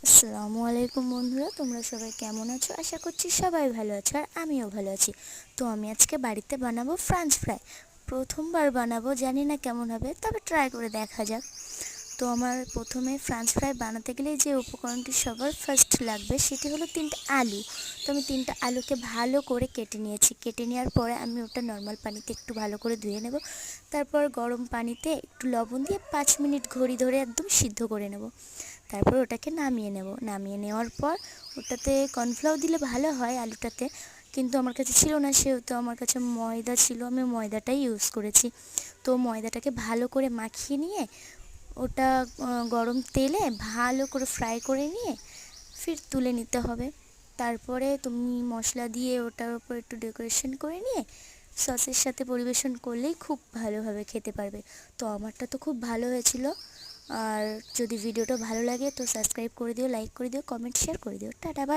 আসসালামু আলাইকুম বন্ধুরা, তোমরা সবাই কেমন আছো? আশা করছি সবাই ভালো আছো আর আমিও ভালো আছি। তো আমি আজকে বাড়িতে বানাবো ফ্রেঞ্চ ফ্রাই। প্রথমবার বানাবো, জানি না কেমন হবে, তবে ট্রাই করে দেখা যাক। তো আমার প্রথমে ফ্রেঞ্চ ফ্রাই বানাতে গেলে যে উপকরণটি সবার ফার্স্ট লাগবে সেটি হলো 3টা আলু। তো আমি 3টা আলুকে ভালো করে কেটে নিয়েছি। কেটে নেওয়ার পরে আমি ওটা নর্মাল পানিতে একটু ভালো করে ধুয়ে নেব। তারপর গরম পানিতে একটু লবণ দিয়ে 5 মিনিট ঘড়ি ধরে একদম সিদ্ধ করে নেব। তারপর ওটাকে নামিয়ে নেব। নামিয়ে নেওয়ার পর ওটাতে কর্নফ্লাওয়ার দিলে ভালো হয় আলুটাতে, কিন্তু আমার কাছে ছিল না, সেহেতু আমার কাছে ময়দা ছিল, আমি ময়দাটাই ইউজ করেছি। তো ময়দাটাকে ভালো করে মাখিয়ে নিয়ে ওটা গরম তেলে ভালো করে ফ্রাই করে নিয়ে ফির তুলে নিতে হবে। তারপরে তুমি মশলা দিয়ে ওটার উপর একটু ডেকোরেশন করে নিয়ে সসের সাথে পরিবেশন করলেই খুব ভালোভাবে খেতে পারবে। তো আমারটা তো খুব ভালো হয়েছিল। আর যদি ভিডিওটা ভালো লাগে তো সাবস্ক্রাইব করে দিও, লাইক করে দিও, কমেন্ট শেয়ার করে দিও। Tata, by.